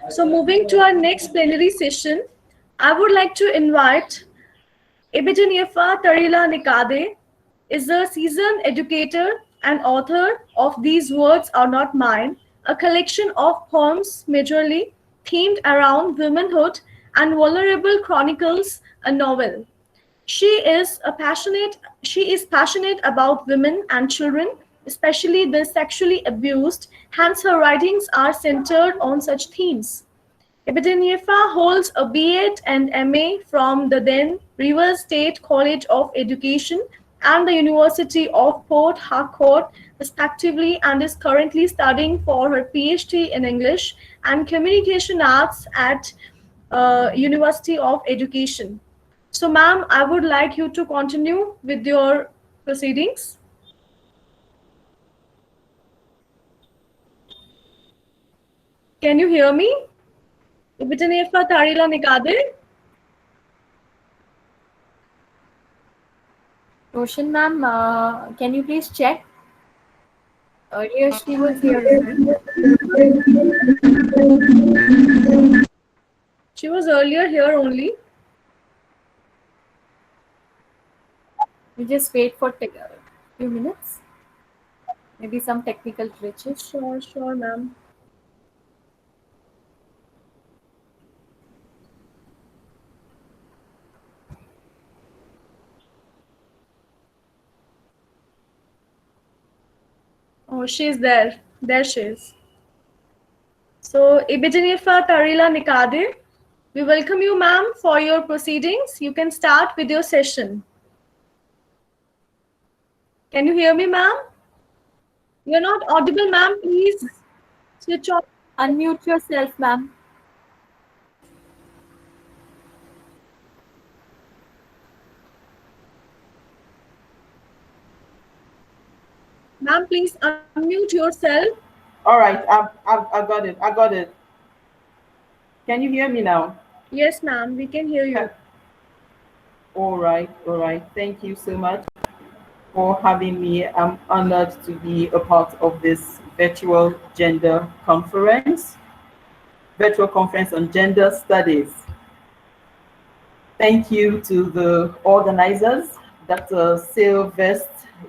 So moving to our next plenary session, I would like to invite Ebigenefa Tarila Nikade is a seasoned educator and author of These Words Are Not Mine, a collection of poems majorly themed around womanhood and vulnerable chronicles a novel. She is passionate about women and children, especially the sexually abused, hence her writings are centered on such themes. Epidaniefa holds a B.Ed and M.A. from the then Rivers State College of Education and the University of Port Harcourt, respectively, and is currently studying for her PhD in English and Communication Arts at University of Education. So, ma'am, I would like you to continue with your proceedings. Can you hear me? Epidaniefa Tarila Nikade? Roshan ma'am, can you please check? Earlier she was here. She was earlier here only. We just wait for a few minutes. Maybe some technical glitches. Sure, ma'am. Oh, she's there. There she is. So, Ibijinifa Tarila Nikade, we welcome you, ma'am, for your proceedings. You can start with your session. Can you hear me, ma'am? You're not audible, ma'am. Please switch on. Unmute yourself, ma'am. Ma'am, please unmute yourself. All right, I got it. I got it. Can you hear me now? Yes, ma'am, we can hear you. All right. Thank you so much for having me. I'm honored to be a part of this virtual conference on gender studies. Thank you to the organizers, Dr.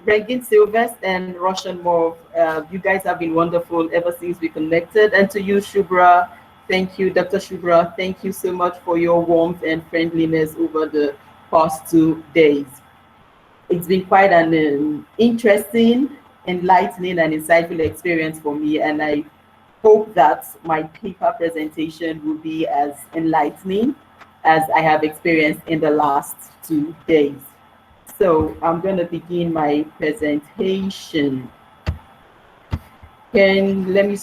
Regin Sylvest and Roshan Mov. You guys have been wonderful ever since we connected. And to you, Shubra, thank you, Dr. Shubra. Thank you so much for your warmth and friendliness over the past 2 days. It's been quite an interesting, enlightening, and insightful experience for me. And I hope that my paper presentation will be as enlightening as I have experienced in the last 2 days. So I'm going to begin my presentation. Let me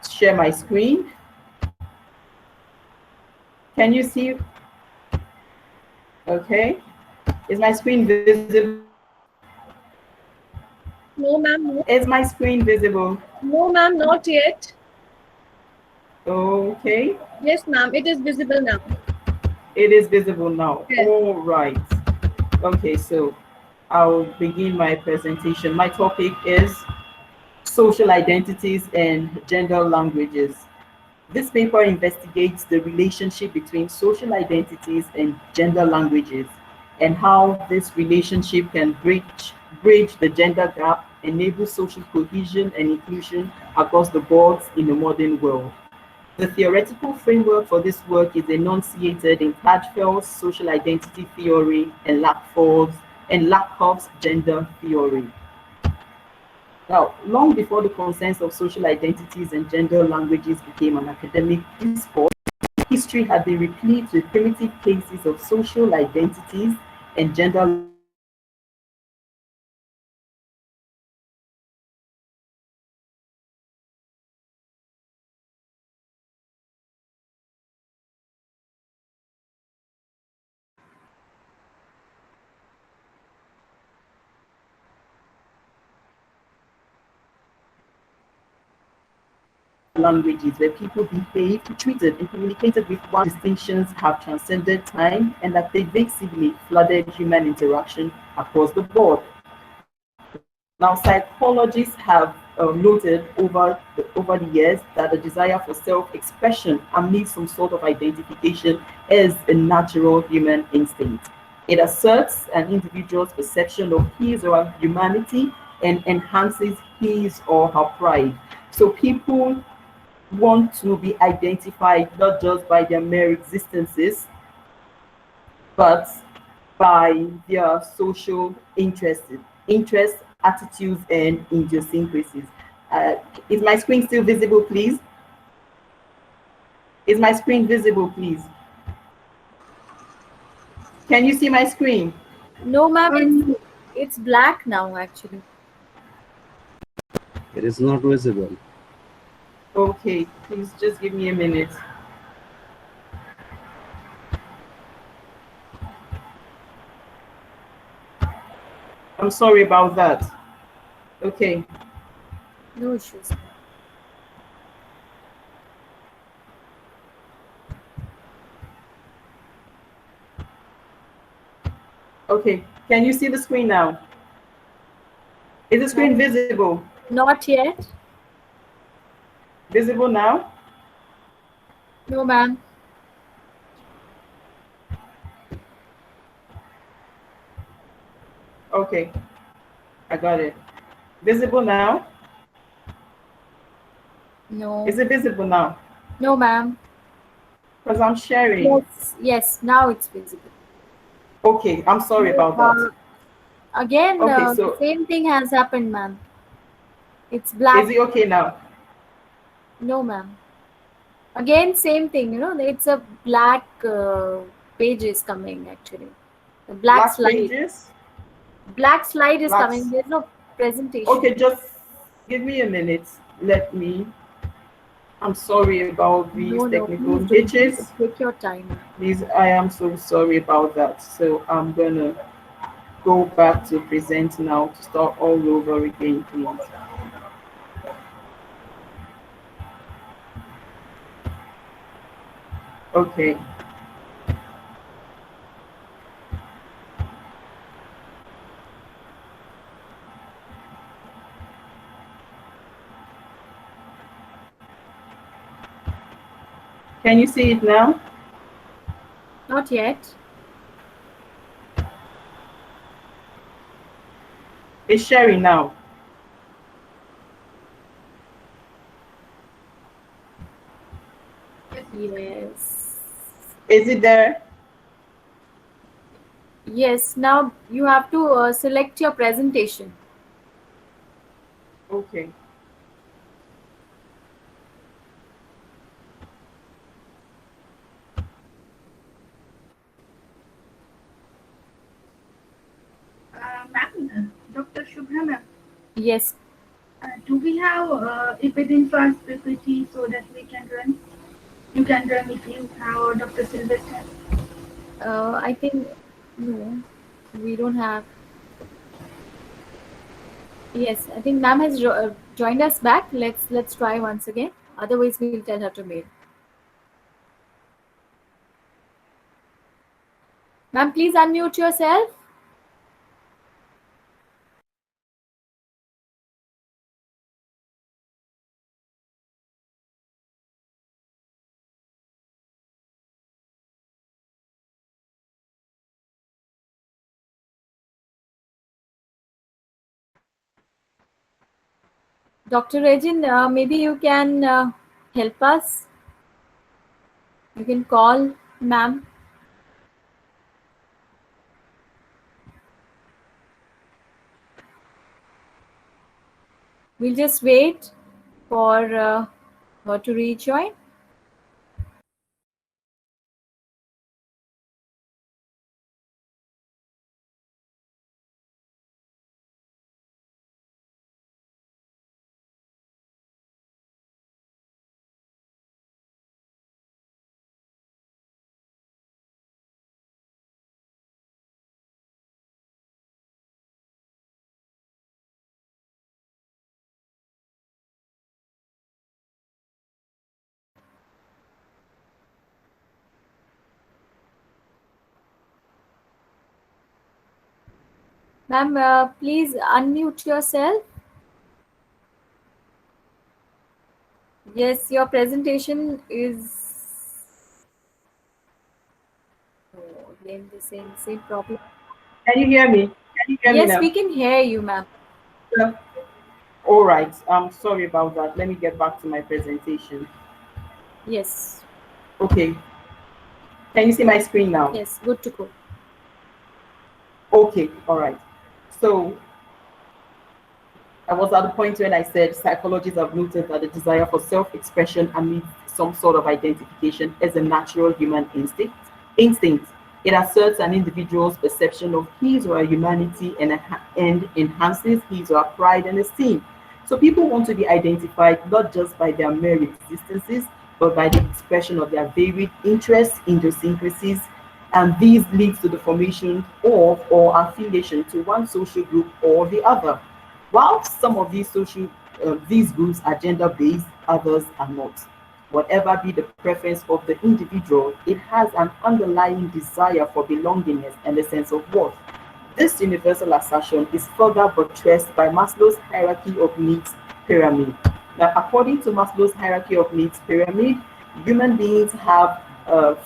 share my screen. Can you see? Okay. Is my screen visible? No, ma'am. No. Is my screen visible? No, ma'am, not yet. Okay. Yes, ma'am, it is visible now. It is visible now. Yes. All right. Okay, so I'll begin my presentation. My topic is social identities and gender languages. This paper investigates the relationship between social identities and gender languages and how this relationship can bridge the gender gap, enable social cohesion and inclusion across the boards in a modern world. The theoretical framework for this work is enunciated in Cadfell's social identity theory and Lakoff's gender theory. Now, long before the consensus of social identities and gender languages became an academic discourse, history had been replete with primitive cases of social identities and gender languages where people behave, treated, and communicated with one distinctions have transcended time and that pervasively flooded human interaction across the board. Now, psychologists have noted over the years that the desire for self-expression amidst some sort of identification is a natural human instinct. It asserts an individual's perception of his or her humanity and enhances his or her pride. So people want to be identified not just by their mere existences, but by their social interests, attitudes, and idiosyncrasies. Uh, is my screen still visible, please? Is my screen visible, please? Can you see my screen? No, ma'am, it's black now actually. It is not visible. Okay, please just give me a minute. I'm sorry about that. Okay. No issues. Okay. Can you see the screen now? Is the screen visible? Not yet. Visible now? No, ma'am. Okay. I got it. Visible now? No. Is it visible now? No, ma'am. Because I'm sharing. Yes, now it's visible. Okay, I'm sorry about that. Again, Okay, the so same thing has happened, ma'am. It's black. is it okay now? No, ma'am. Again, same thing, it's a black page is coming actually. The black slide. Pages? Black slide is Black coming. There's no presentation. Okay, just give me a minute. Let me. I'm sorry about these No, technical please do. glitches. Take your time. Please, I am so sorry about that. So I'm gonna go back to present now to start all over again, please. Okay. Can you see it now? Not yet. It's sharing now. Yes. Is it there? Yes. Now you have to select your presentation. Okay. Ma'am, Dr. Shubhra ma'am, Yes. do we have within first PPT so that we can run? You can run if you have Dr. Sylvester. I think no, we don't have. Yes, I think ma'am has joined us back. Let's try once again. Otherwise, we'll tell her to mail. Ma'am, please unmute yourself. Dr. Regin, maybe you can help us. You can call ma'am. We'll just wait for her to rejoin. Ma'am, please unmute yourself. Yes, your presentation is. Oh, again, the same problem. Can you hear me? Can you hear me Yes, now? we can hear you, ma'am. Yeah. All right. I'm sorry about that. Let me get back to my presentation. Yes, Okay. Can you see my screen now? yes, good to go. Okay. All right. So I was at the point when I said psychologists have noted that the desire for self-expression amidst some sort of identification is a natural human instinct. Instinct. It asserts an individual's perception of his or her humanity and enhances his or her pride and esteem. So people want to be identified not just by their mere existences, but by the expression of their varied interests, idiosyncrasies, and these leads to the formation of or affiliation to one social group or the other. While some of these groups are gender-based, others are not. Whatever be the preference of the individual, it has an underlying desire for belongingness and a sense of worth. This universal assertion is further buttressed by Maslow's hierarchy of needs pyramid. Now, according to Maslow's hierarchy of needs pyramid, human beings have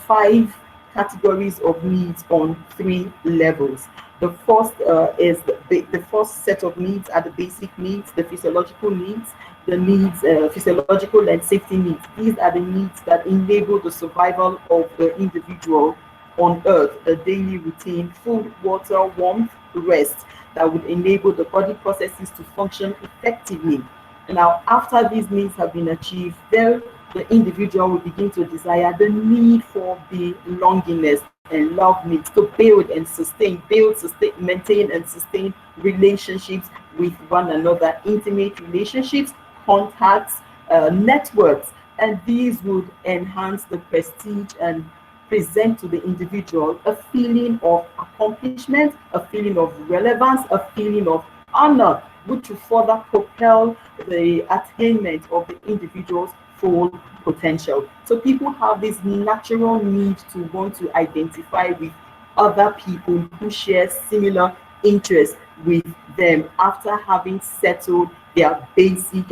five categories of needs on three levels. The first is the first set of needs are the basic needs, the physiological needs, the needs, physiological and safety needs. These are the needs that enable the survival of the individual on earth, the daily routine, food, water, warmth, rest that would enable the body processes to function effectively. Now, after these needs have been achieved, then the individual will begin to desire the need for belongingness and love needs to build, sustain, maintain, and sustain relationships with one another, intimate relationships, contacts, networks, and these would enhance the prestige and present to the individual a feeling of accomplishment, a feeling of relevance, a feeling of honor, which will further propel the attainment of the individual's full potential. So people have this natural need to want to identify with other people who share similar interests with them after having settled their basic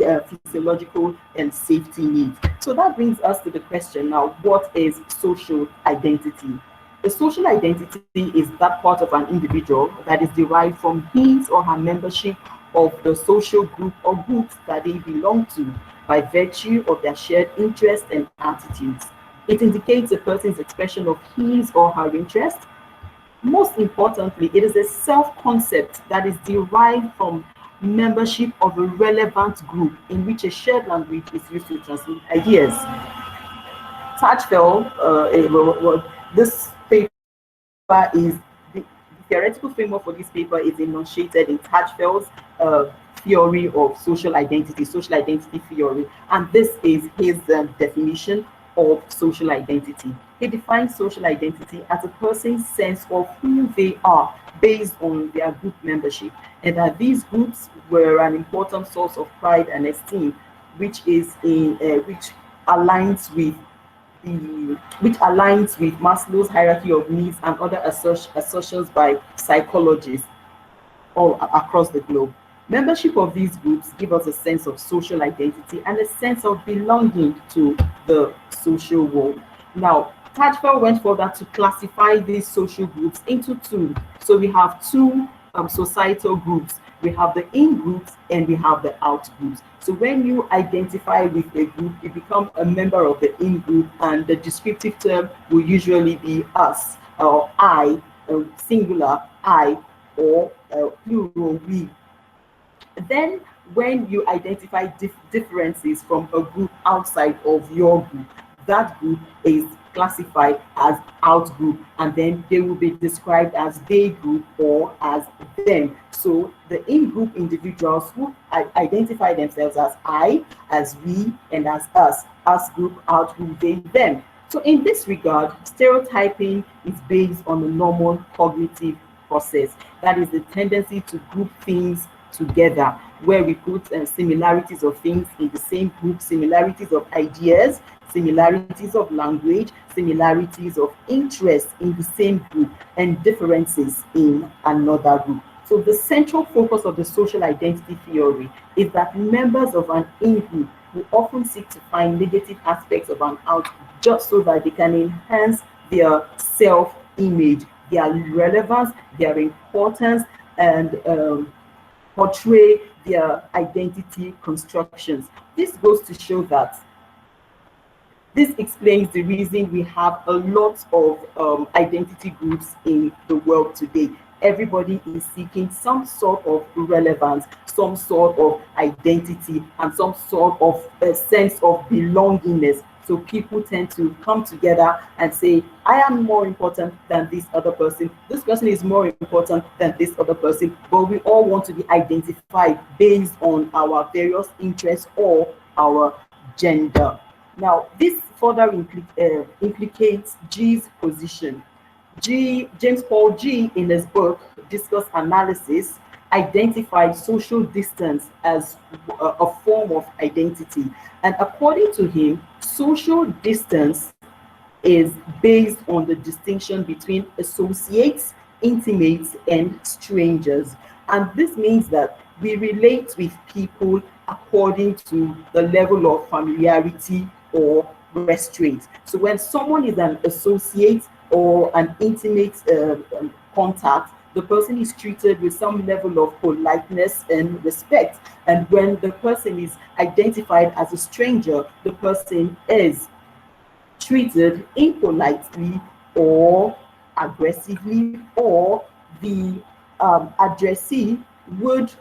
physiological and safety needs. So that brings us to the question now, what is social identity? The social identity is that part of an individual that is derived from his or her membership of the social group or groups that they belong to by virtue of their shared interests and attitudes. It indicates a person's expression of his or her interest. Most importantly, it is a self-concept that is derived from membership of a relevant group in which a shared language is used to transmit ideas. Tatchfeld, this paper is the theoretical framework for this paper is enunciated in Tatchfeld's theory of social identity theory, and this is his definition of social identity. He defines social identity as a person's sense of who they are based on their group membership, and that these groups were an important source of pride and esteem, which aligns with Maslow's hierarchy of needs and other assertions by psychologists across the globe. Membership of these groups give us a sense of social identity and a sense of belonging to the social world. Now, Tajfel went further to classify these social groups into two. So we have two societal groups. We have the in groups and we have the out groups. So when you identify with a group, you become a member of the in group, and the descriptive term will usually be us or I, singular I, or plural we. Then, when you identify differences from a group outside of your group, that group is classified as out group, and then they will be described as they group or as them. So the in group individuals who identify themselves as I, as we, and as us group, out group, they, them. So in this regard, stereotyping is based on the normal cognitive process. That is the tendency to group things together, where we put similarities of things in the same group, similarities of ideas, similarities of language, similarities of interest in the same group, and differences in another group. So the central focus of the social identity theory is that members of an in-group will often seek to find negative aspects of an out just so that they can enhance their self-image, their relevance, their importance, and portray their identity constructions. This goes to show that this explains the reason we have a lot of identity groups in the world today. Everybody is seeking some sort of relevance, some sort of identity, and some sort of a sense of belongingness. So people tend to come together and say, I am more important than this other person. This person is more important than this other person. But we all want to be identified based on our various interests or our gender. Now, this further implicates G's position. James Paul G, in his book Discourse Analysis, identified social distance as a form of identity. And according to him, social distance is based on the distinction between associates, intimates, and strangers. And this means that we relate with people according to the level of familiarity or restraint. So when someone is an associate or an intimate contact, the person is treated with some level of politeness and respect. And when the person is identified as a stranger, the person is treated impolitely or aggressively, or the addressee would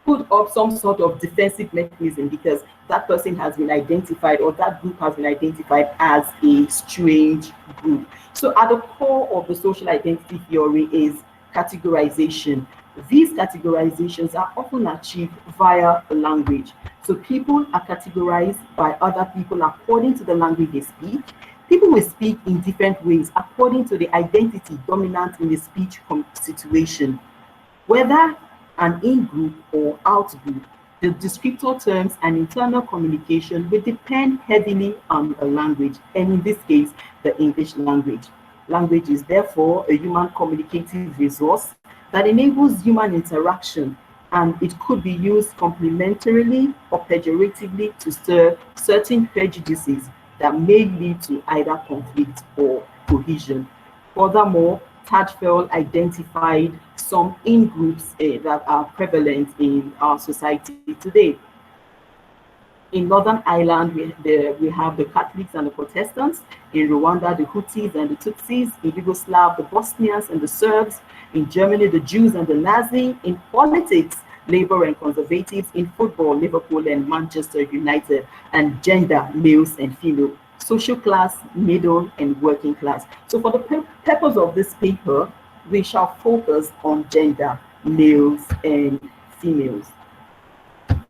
put up some sort of defensive mechanism because that person has been identified, or that group has been identified as a strange group. So at the core of the social identity theory is categorization. These categorizations are often achieved via language. So people are categorized by other people according to the language they speak. People will speak in different ways according to the identity dominant in the speech situation. Whether an in-group or out-group, the descriptor terms and internal communication will depend heavily on a language, and in this case, the English language. Language is therefore a human communicative resource that enables human interaction, and it could be used complementarily or pejoratively to stir certain prejudices that may lead to either conflict or cohesion. Furthermore, Tajfel identified some in-groups that are prevalent in our society today. In Northern Ireland, we have the Catholics and the Protestants. In Rwanda, the Hutus and the Tutsis. In Yugoslavia, the Bosnians and the Serbs. In Germany, the Jews and the Nazis. In politics, Labour and Conservatives. In football, Liverpool and Manchester United. And gender, males and females. Social class, middle and working class. So for the purpose of this paper, we shall focus on gender, males and females.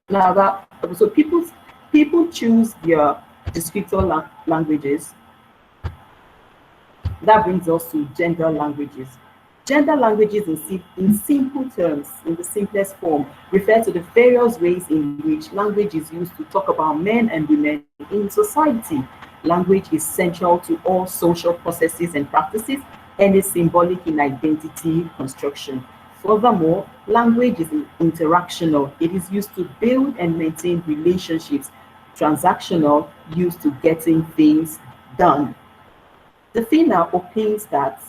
Now so people choose their descriptor languages. That brings us to gender languages. Gender languages in simple terms, in the simplest form, refer to the various ways in which language is used to talk about men and women in society. Language is central to all social processes and practices and is symbolic in identity construction. Furthermore, language is interactional. It is used to build and maintain relationships. Transactional, used to getting things done. The Fina opines that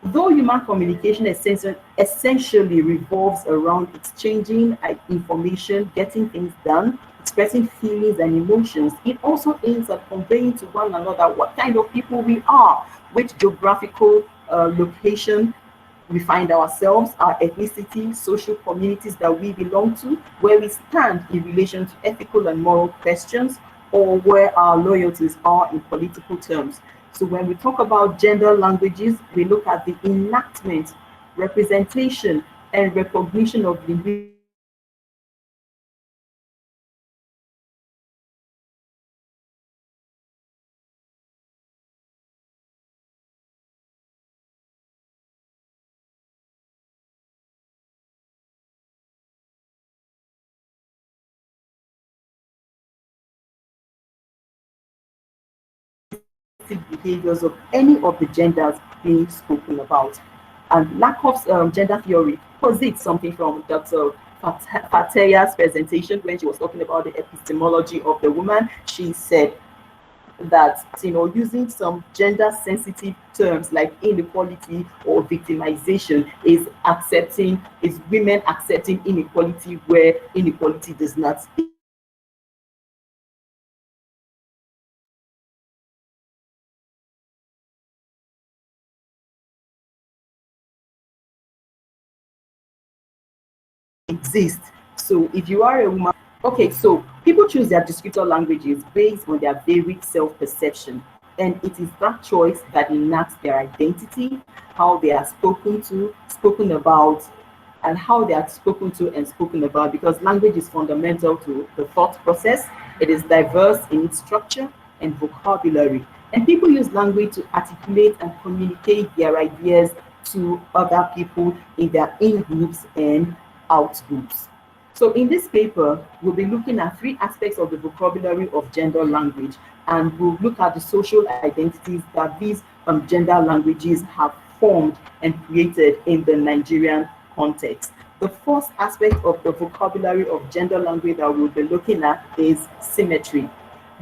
though human communication essentially revolves around exchanging information, getting things done, expressing feelings and emotions, it also aims at conveying to one another what kind of people we are, which geographical location we find ourselves, our ethnicity, social communities that we belong to, where we stand in relation to ethical and moral questions, or where our loyalties are in political terms. So when we talk about gender languages, we look at the enactment, representation, and recognition of linguistic behaviors of any of the genders being spoken about. And lack of gender theory posits something from Dr. Fataya's presentation when she was talking about the epistemology of the woman. She said that, using some gender sensitive terms like inequality or victimization is women accepting inequality where inequality does not exist. So if you are a woman, okay, so people choose their descriptor languages based on their varied self-perception, and it is that choice that enacts their identity, how they are spoken to, spoken about, and how they are spoken to and spoken about, because language is fundamental to the thought process. It is diverse in its structure and vocabulary, and people use language to articulate and communicate their ideas to other people in their in groups and out groups. So in this paper, we'll be looking at three aspects of the vocabulary of gender language, and we'll look at the social identities that these gender languages have formed and created in the Nigerian context. The first aspect of the vocabulary of gender language that we'll be looking at is symmetry.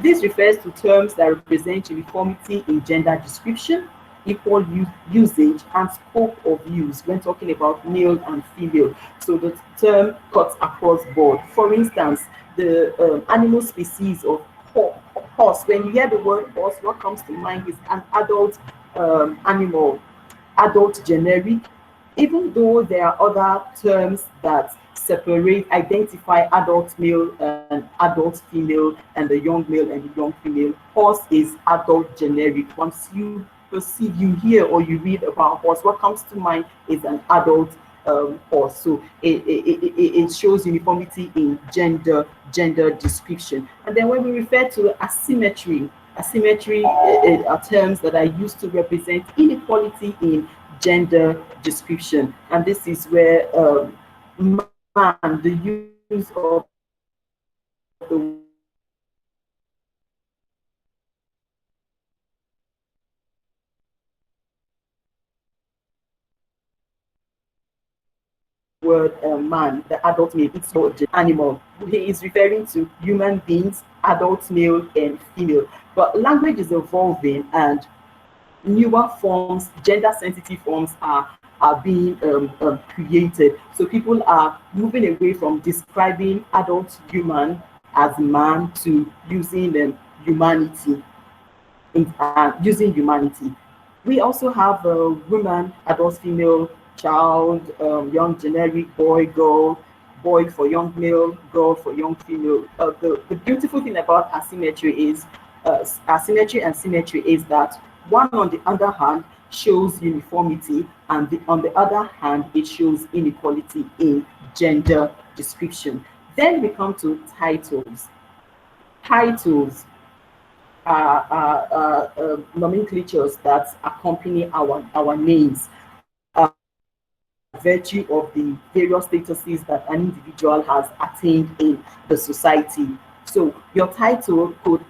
This refers to terms that represent uniformity in gender description, equal usage, and scope of use when talking about male and female. So the term cuts across board. For instance, the animal species of horse. When you hear the word horse, what comes to mind is an adult animal, adult generic, even though there are other terms that separate, identify adult male and adult female, and the young male and the young female. Horse is adult generic. Once you perceive, you hear, or you read about horse, what comes to mind is an adult horse. So it shows uniformity in gender description. And then when we refer to asymmetry are terms that are used to represent inequality in gender description, and this is where man, the use of the word man, the adult male, it's not animal. He is referring to human beings, adult male and female. But language is evolving, and newer forms, gender sensitive forms are being created. So people are moving away from describing adult human as man to using humanity, using humanity. We also have woman, adult female, child, young generic, boy, girl, boy for young male, girl for young female. The beautiful thing about asymmetry and symmetry is that one on the other hand shows uniformity, and on the other hand it shows inequality in gender description. Then we come to titles. Titles are nomenclatures that accompany our names, virtue of the various statuses that an individual has attained in the society. So your title could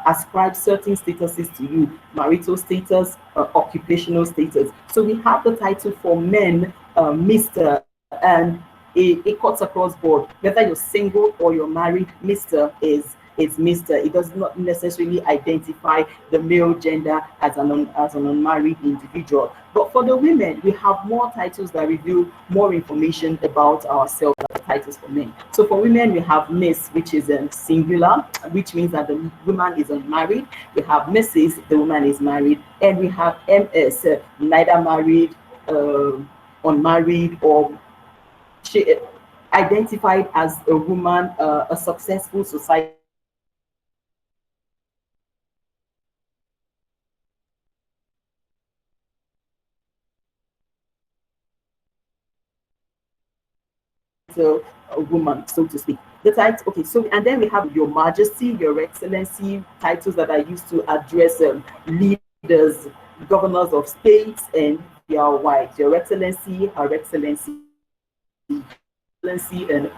ascribe certain statuses to you: marital status, occupational status. So we have the title for men, Mr., and it cuts across board. Whether you're single or you're married, Mr. is Mr. It does not necessarily identify the male gender as an unmarried individual. But for the women, we have more titles that reveal more information about ourselves than the titles for men. So for women, we have Miss, which is singular, which means that the woman is unmarried. We have Mrs., the woman is married, and we have MS, neither married, unmarried, or she identified as a woman, a successful society a woman, so to speak. The title, okay, so and then we have Your Majesty, Your Excellency, titles that are used to address leaders, governors of states, and their wives. Your Excellency, Her Excellency, and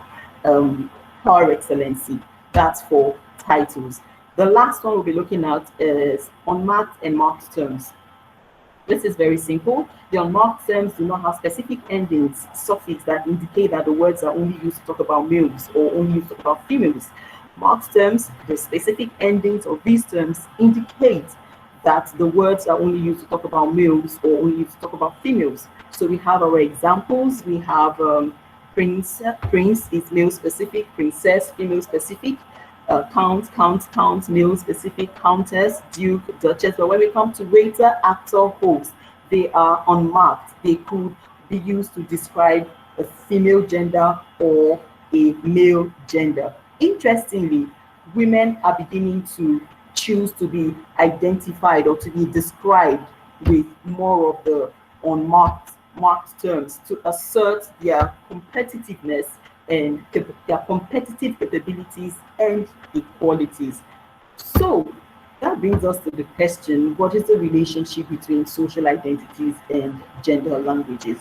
Her Excellency. That's for titles. The last one we'll be looking at is unmarked and marked terms. This is very simple. The unmarked terms do not have specific endings, suffix that indicate that the words are only used to talk about males or only used to talk about females. Marked terms, the specific endings of these terms indicate that the words are only used to talk about males or only used to talk about females. So we have our examples. We have prince is male specific, princess female specific, count, male specific, countess, duke, duchess. But when we come to waiter, actor, host, they are unmarked. They could be used to describe a female gender or a male gender. Interestingly, women are beginning to choose to be identified or to be described with more of the unmarked marked terms to assert their competitiveness and their competitive capabilities and equalities. So that brings us to the question, what is the relationship between social identities and gender languages?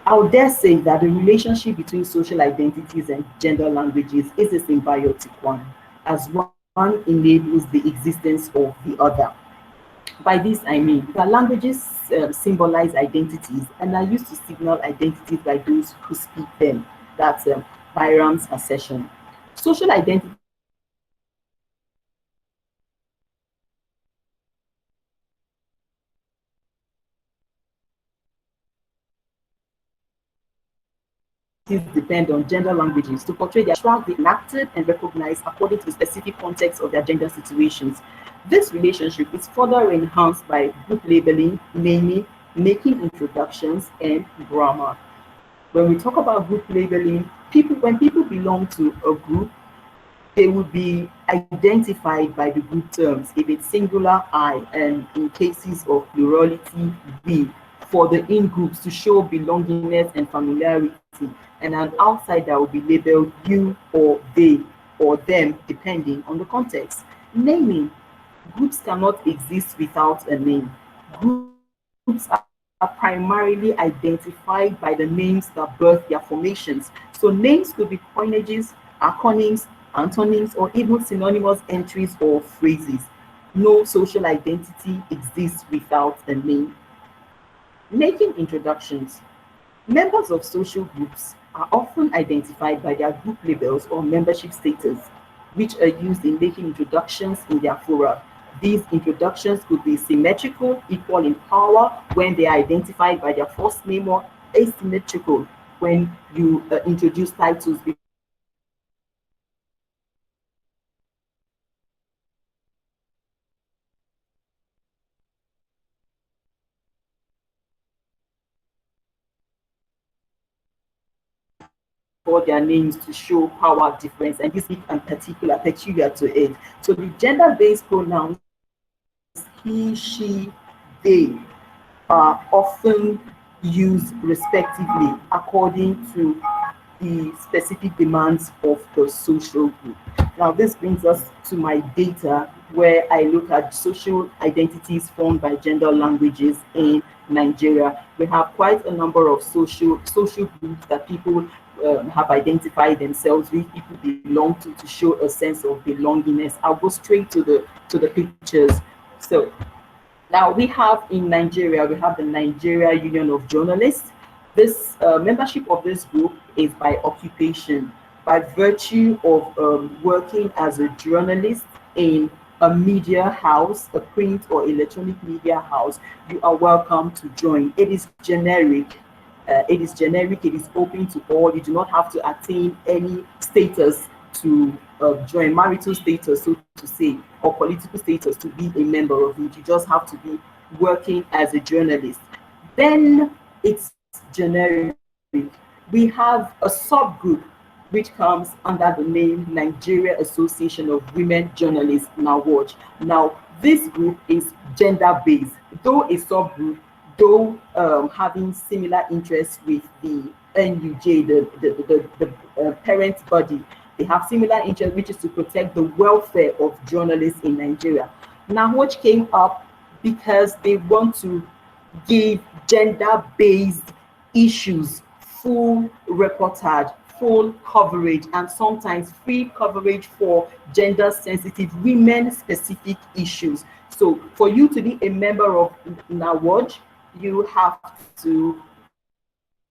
I would dare say that the relationship between social identities and gender languages is a symbiotic one, as one enables the existence of the other. By this, I mean that languages symbolize identities and are used to signal identities by those who speak them. That's Byram's assertion. Social identities, on the other hand, are symbolic and depend on gender languages to portray their abstract, enacted, and recognized according to the specific context of their gender situations. This relationship is further enhanced by group labeling, naming, making introductions, and grammar. When we talk about group labeling, when people belong to a group, they will be identified by the group terms. If it's singular, I, and in cases of plurality, we, for the in groups to show belongingness and familiarity. And an outsider will be labeled you or they or them, depending on the context. Naming, groups cannot exist without a name. Groups are primarily identified by the names that birth their formations. So names could be coinages, acronyms, antonyms, or even synonymous entries or phrases. No social identity exists without a name. Making introductions. Members of social groups are often identified by their group labels or membership status, which are used in making introductions in their fora. These introductions could be symmetrical, equal in power when they are identified by their first name, or asymmetrical when you introduce titles before their names. Introductions could be before their names to show power difference, and this is and particular peculiar to it. So the gender-based pronouns he, she, they are often used respectively according to the specific demands of the social group. Now, this brings us to my data where I look at social identities formed by gender languages in Nigeria. We have quite a number of social groups that people have identified themselves with, people belong to show a sense of belongingness. I'll go straight to the pictures. So now we have in Nigeria, we have the Nigeria Union of Journalists. This membership of this group is by occupation, by virtue of working as a journalist in a media house, a print or electronic media house. You are welcome to join. It is generic. It is open to all. You do not have to attain any status to join, marital status, so to say, or political status to be a member of it. You just have to be working as a journalist. Then it's generic. We have a subgroup which comes under the name Nigeria Association of Women Journalists. Now watch. Now this group is gender-based, though a subgroup, though having similar interests with the NUJ, the parent body. They have similar interests, which is to protect the welfare of journalists in Nigeria. Now, which came up because they want to give gender-based issues full reportage, full coverage and sometimes free coverage for gender sensitive, women specific issues. So for you to be a member of NAWOJ, you have to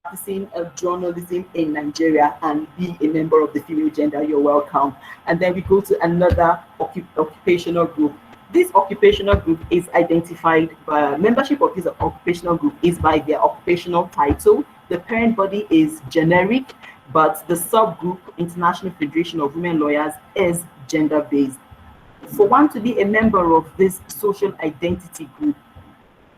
practicing journalism in Nigeria and be a member of the female gender. You're welcome. And then we go to another occupational group. This occupational group is identified by membership of this occupational group is by their occupational title. The parent body is generic, but the subgroup, International Federation of Women Lawyers, is gender based. For one to be a member of this social identity group,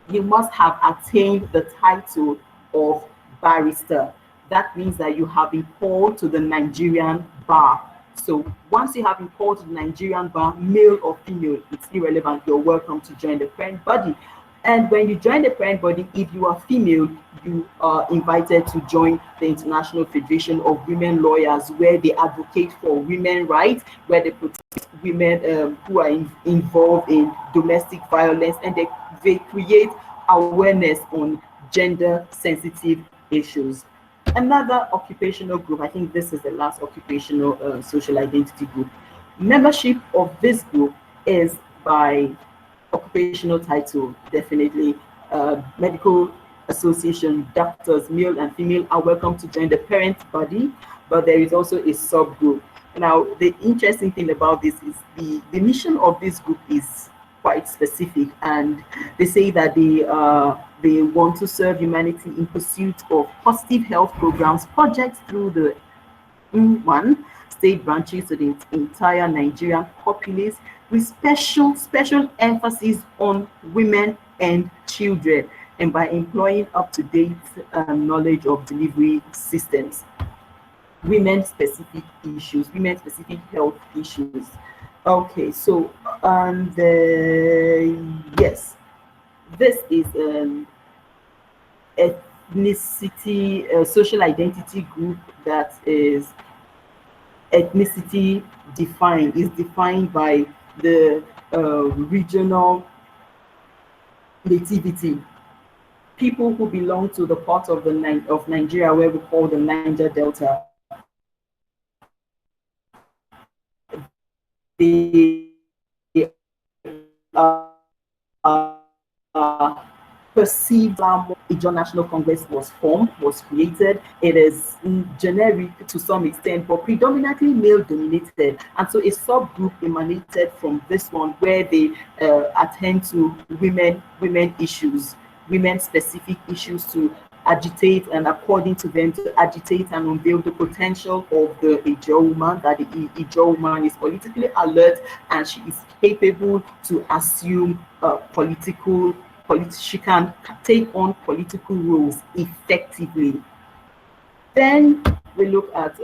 you must have attained the title of barrister. That means that you have been called to the Nigerian bar. So once you have been called to the Nigerian bar, male or female, it's irrelevant. You're welcome to join the parent body. And when you join the parent body, if you are female, you are invited to join the International Federation of Women Lawyers, where they advocate for women rights, where they protect women who are involved in domestic violence, and they create awareness on gender sensitive issues. Another occupational group, I think this is the last occupational social identity group. Membership of this group is by occupational title, definitely. Medical association, doctors, male and female, are welcome to join the parent body, but there is also a subgroup. Now, the interesting thing about this is the mission of this group is quite specific, and they say that they want to serve humanity in pursuit of positive health programs, projects through the one state branches to the entire Nigerian populace, with special emphasis on women and children, and by employing up-to-date knowledge of delivery systems, women-specific issues, women-specific health issues. Okay, so and yes, this is ethnicity, social identity group that is ethnicity defined, is defined by the regional nativity. People who belong to the part of of Nigeria where we call the Niger Delta, they perceived Ijaw National Congress was created. It is generic to some extent, but predominantly male dominated. And so a subgroup emanated from this one where they attend to women issues, women specific issues, to agitate, and according to them, to agitate and unveil the potential of the Ijaw woman, that the Ijaw woman is politically alert and she is capable to assume she can take on political roles effectively. Then we look at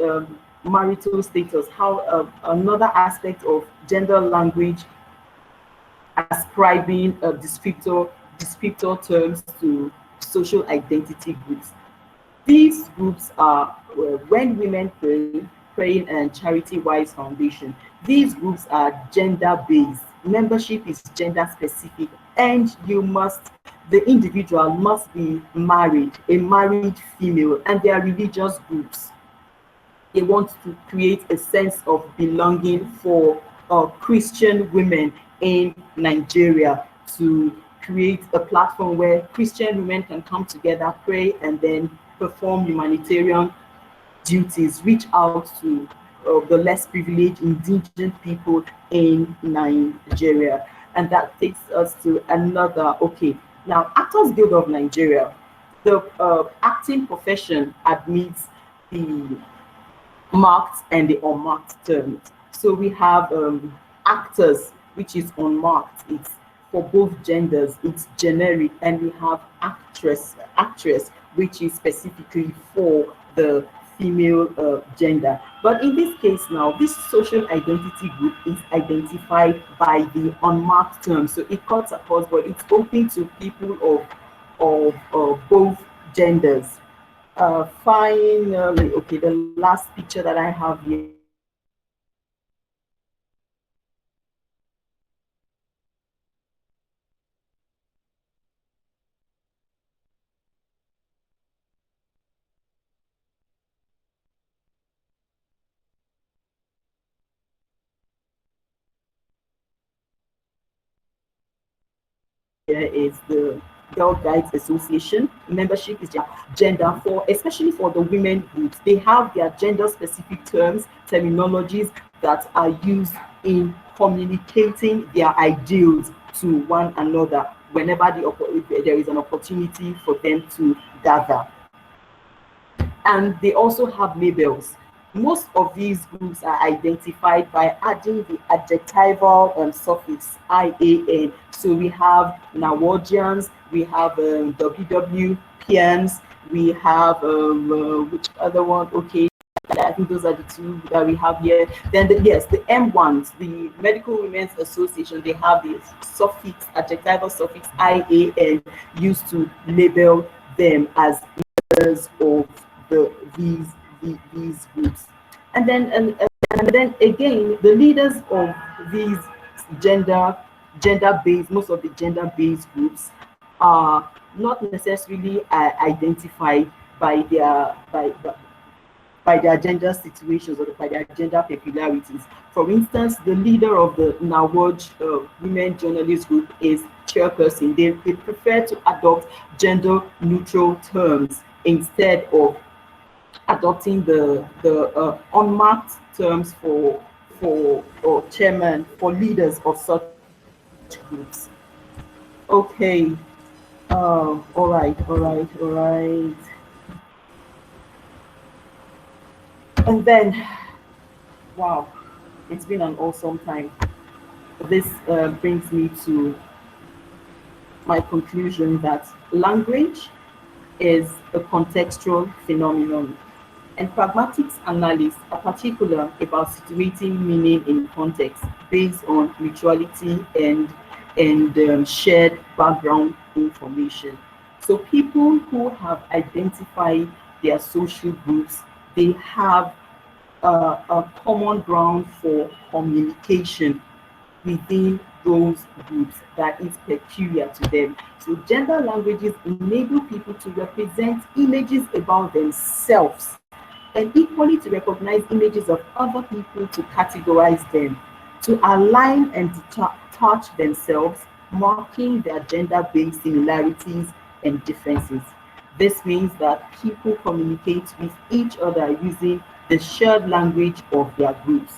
marital status, how another aspect of gender language ascribing descriptor terms to social identity groups. These groups are When Women Pray, Praying and Charity Wise Foundation. These groups are gender based. Membership is gender specific, and the individual must be married, a married female, and they are religious groups. They want to create a sense of belonging for Christian women in Nigeria, to create a platform where Christian women can come together, pray, and then perform humanitarian duties, reach out to the less privileged indigenous people in Nigeria. And that takes us to another, okay, now Actors Guild of Nigeria, the acting profession admits the marked and the unmarked terms. So we have actors, which is unmarked. It's for both genders. It's generic, and we have actress, which is specifically for the female gender. But in this case now, this social identity group is identified by the unmarked term. So it cuts across, but it's open to people of both genders. Finally, okay, the last picture that I have here is the Girl Guides Association. Membership is their gender for, especially for the women groups. They have their gender specific terms, terminologies that are used in communicating their ideals to one another whenever there is an opportunity for them to gather. And they also have labels. Most of these groups are identified by adding the adjectival suffix IAN. So we have Nawajians, we have WWPNs, we have which other one? Okay, I think those are the two that we have here. Then yes, the M1s, the Medical Women's Association, they have the suffix, adjectival suffix IAN used to label them as members of these groups. And then again, the leaders of these gender-based, most of the gender-based groups are not necessarily identified by their gender situations or by their gender peculiarities. For instance, the leader of the Nawaj Women Journalist Group is chairperson. They prefer to adopt gender neutral terms instead of adopting the unmarked terms for or chairman for leaders of such groups. Okay. All right. And then, wow, it's been an awesome time. This brings me to my conclusion that language is a contextual phenomenon, and pragmatics analysts are particular about situating meaning in context based on mutuality and shared background information. So people who have identified their social groups, they have a common ground for communication within those groups that is peculiar to them. So gender languages enable people to represent images about themselves and equally to recognize images of other people, to categorize them, to align and detach themselves, marking their gender-based similarities and differences. This means that people communicate with each other using the shared language of their groups.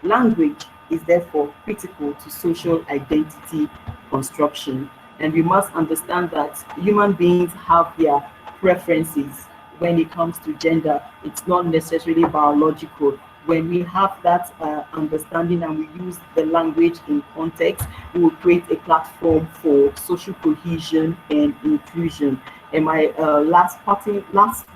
Language is therefore critical to social identity construction. And we must understand that human beings have their preferences when it comes to gender. It's not necessarily biological. When we have that understanding and we use the language in context, we will create a platform for social cohesion and inclusion. And my last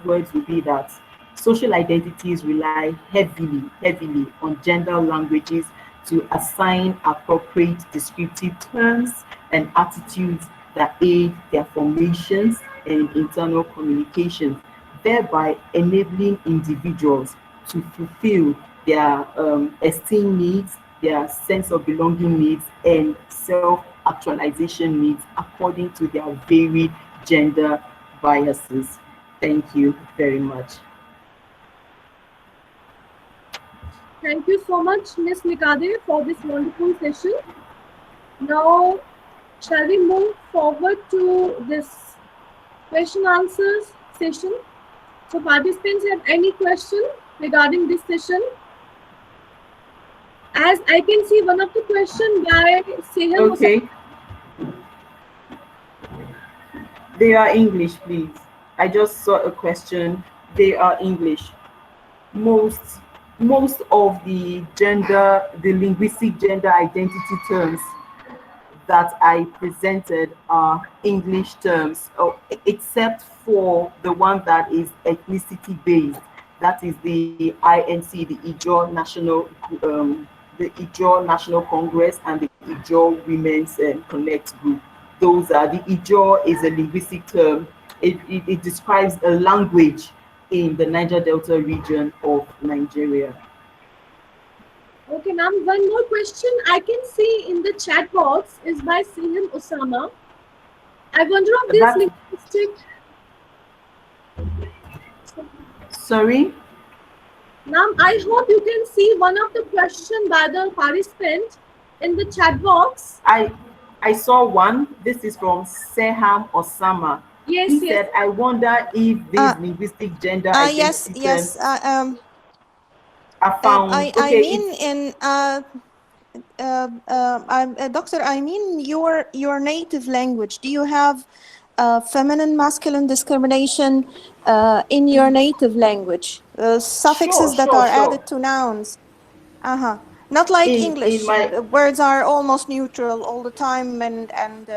words will be that social identities rely heavily on gender languages to assign appropriate descriptive terms and attitudes that aid their formations and internal communications, thereby enabling individuals to fulfill their esteem needs, their sense of belonging needs, and self-actualization needs according to their varied gender biases. Thank you very much. Thank you so much, Ms. Nikade, for this wonderful session. Now, shall we move forward to this question answers session? So participants have any question regarding this session? As I can see one of the question by Seham. Okay. They are English, please. I just saw a question. They are English. Most of the linguistic gender identity terms that I presented are English terms, except for the one that is ethnicity based. That is the INC, the Ijaw National Congress, and the Ijaw Women's Connect group. Those are the Ijaw is a linguistic term. It describes a language in the Niger Delta region of Nigeria. Okay, ma'am. One more question I can see in the chat box is by Seham Osama. I wonder if this linguistic. Sorry? Ma'am, I hope you can see one of the question by the participant in the chat box. I saw one. This is from Seham Osama. Yes, He yes. said, I wonder if these linguistic gender Yes, identity yes. terms are found. I Okay, mean, it's in doctor, I mean your native language. Do you have feminine masculine discrimination in your native language? sure, Suffixes that sure, are sure. added to nouns. Not like In English. my Words are almost neutral all the time, and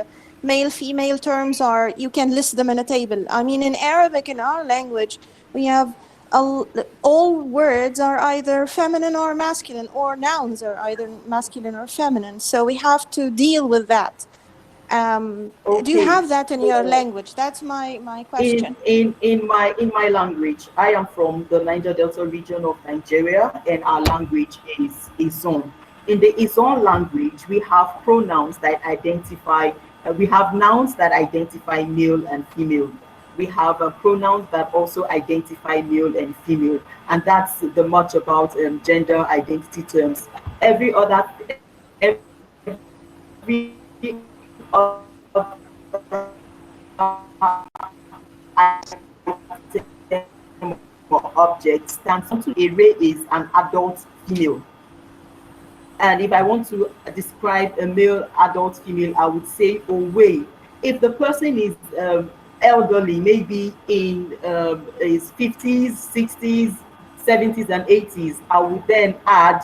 male female terms are, you can list them in a table. I mean, in Arabic, in our language, we have all words are either feminine or masculine, or nouns are either masculine or feminine. So we have to deal with that. Do you okay, have that in your so language? That's my question. in my language, I am from the Niger Delta region of Nigeria, and our language is Izon. In the Izon language, we have pronouns that identify. We have nouns that identify male and female. We have pronouns that also identify male and female, and that's the much about gender identity terms. Every object stands to array is an adult female. And if I want to describe a male adult female, I would say Owe. If the person is elderly, maybe in his 50s, 60s, 70s, and 80s, I would then add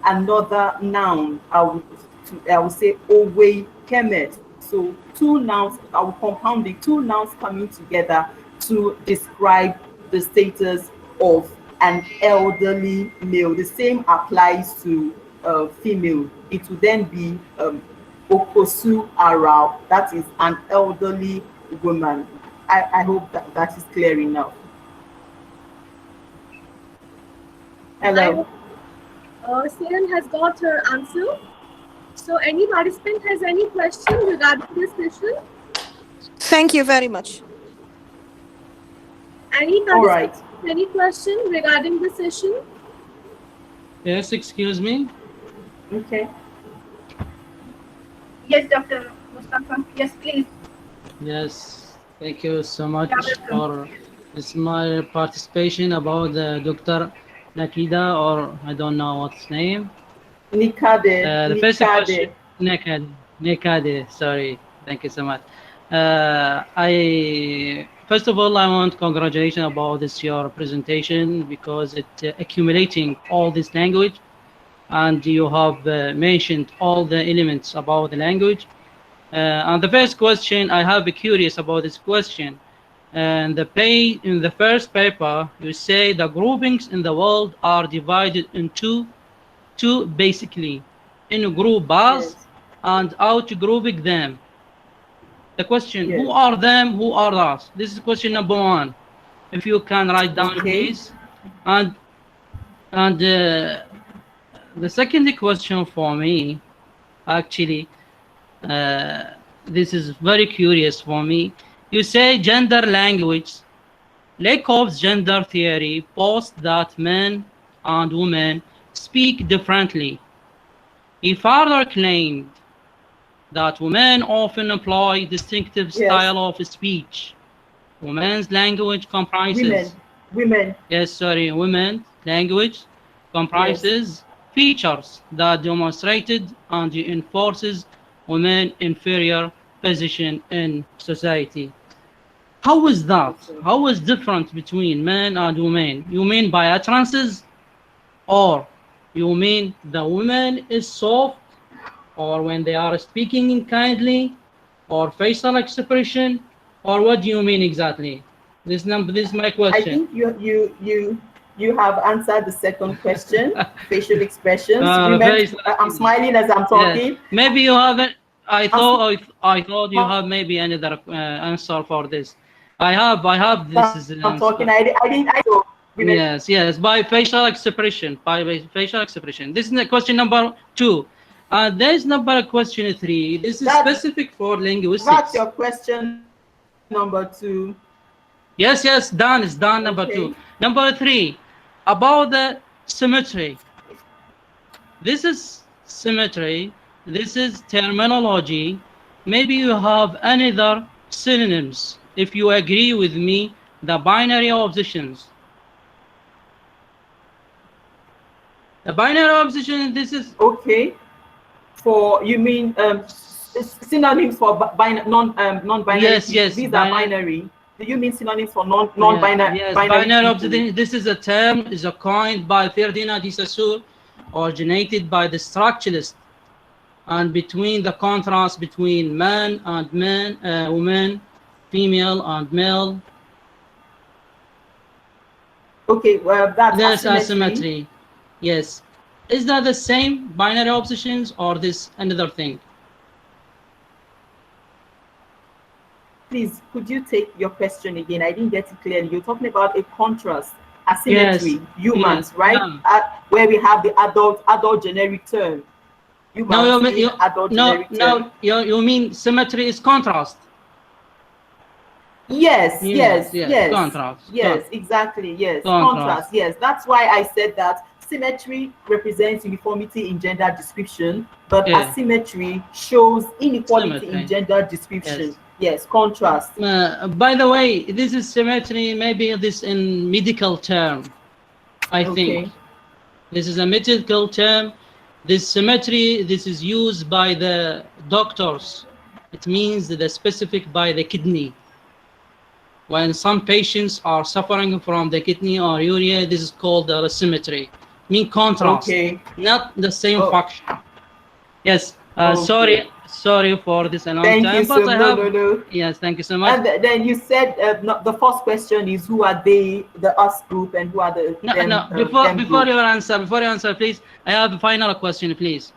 another noun. I would say Owe Kemet. So two nouns, I will compound the two nouns coming together to describe the status of an elderly male. The same applies to female. It will then be Okosu Ara, that is an elderly woman. I hope that that is clear enough. I Hello. hope Siran has got her answer. So, any participant has any question regarding this session? Thank you very much. Any All participant right. has any question regarding the session? Yes, excuse me. Okay. Yes, Dr. Mustafa. Yes, please. Yes, thank you so much You're welcome. for this my participation about the Dr. Nakida, or I don't know what's name. The first question, Nikade. Nekade, sorry. Thank you so much. I first of all, I want congratulations about this your presentation, because it accumulating all this language, and you have mentioned all the elements about the language. And the first question, I have be curious about this question. And in the first paper, you say the groupings in the world are divided into two, basically, in group bars Yes. and out grouping them. The question, who Yes. are them, who are us? This is question number one. If you can write down, Okay. please. And the second question for me, actually, this is very curious for me. You say gender language. Lakoff's gender theory posits that men and women speak differently. He further claimed that women often employ distinctive Yes. style of speech. Women's language Women. comprises, Women. women's language comprises features that demonstrated and enforces women's inferior position in society. How is that? How is different between men and women? You mean by utterances, or you mean the woman is soft, or when they are speaking kindly, or facial expression, or what do you mean exactly? This is my I question. think you have answered the second question. Facial expressions. Women. Facial I'm smiling as I'm Yeah, talking. maybe you haven't. I'm I thought you have maybe another answer for this. I have. This is an I'm talking. answer. I didn't. I know. Women. Yes, by facial expression, by facial expression. This is the question number two. There's number question three. This is That specific for that's linguistics. your question number two. Yes, done. It's done. Number Okay. two. Number three, about the symmetry. This is symmetry. This is terminology Maybe you have another synonyms. If you agree with me, the binary oppositions. The binary opposition, this is Okay. For you mean synonyms for non-binary yes, people? yes, These are binary. binary. Do you mean synonyms for Yeah, non-binary yes, binary binary people? opposition. This is a term is a coined by Ferdinand de Saussure, originated by the structuralist, and between the contrast between man and man, woman, female and male. Okay, well, that's There's asymmetry. asymmetry. Yes. Is that the same binary oppositions or this another thing? Please, could you take your question again? I didn't get it clearly. You're talking about a contrast, Yes. asymmetry, humans, Yes. right? Yeah. Where we have the adult generic term. No, Humans being adult no, generic term. no. You mean symmetry is contrast? Yes, Yes. yes, Yes. yes, Contrast. yes, exactly, yes. Contrast. Contrast, yes. That's why I said that symmetry represents uniformity in gender description, but Yeah. asymmetry shows inequality in Symmetry. gender description. Yes. Yes, contrast. By the way, this is symmetry. Maybe this in medical term. I think Okay. this is a medical term. This symmetry. This is used by the doctors. It means the specific by the kidney. When some patients are suffering from the kidney or urea, this is called the asymmetry. Mean contrast, Okay. not the same Oh, function. Yes. okay. Sorry for this a long Thank you time, but so I no, have. no, no. Yes, thank you so much. And then you said the first question is who are they, the us group, and who are the No, them no. them Before group. your answer, please. I have a final question, please.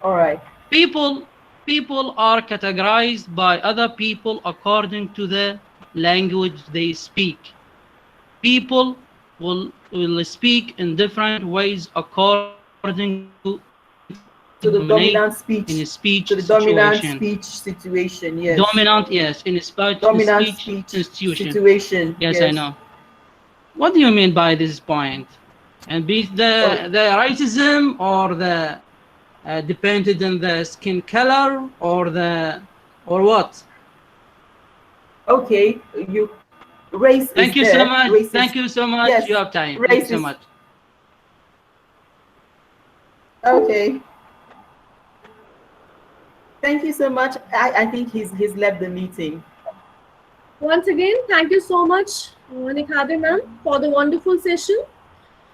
All right. People are categorized by other people according to the language they speak. People will speak in different ways according to To the dominate dominant in a speech, speech to the dominant situation. speech situation. Yes. Dominant, yes, in a Dominant speech speech institution. situation. Yes, I Yes. know. What do you mean by this point? And be it Oh, the racism or the depended on the skin color or what? okay. You race is Thank you so there. much. Race is Thank you so much. yes. You have time. Thank you Race so is much. okay. Thank you so much. I think he's left the meeting. Once again, thank you so much, Nikhade ma'am, for the wonderful session.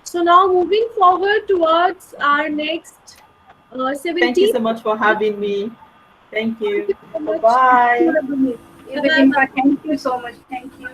So now moving forward towards our next Thank you 17th. so much for having me. Thank Thank you. you so much. Bye-bye. Bye-bye. Thank you so much. Thank you.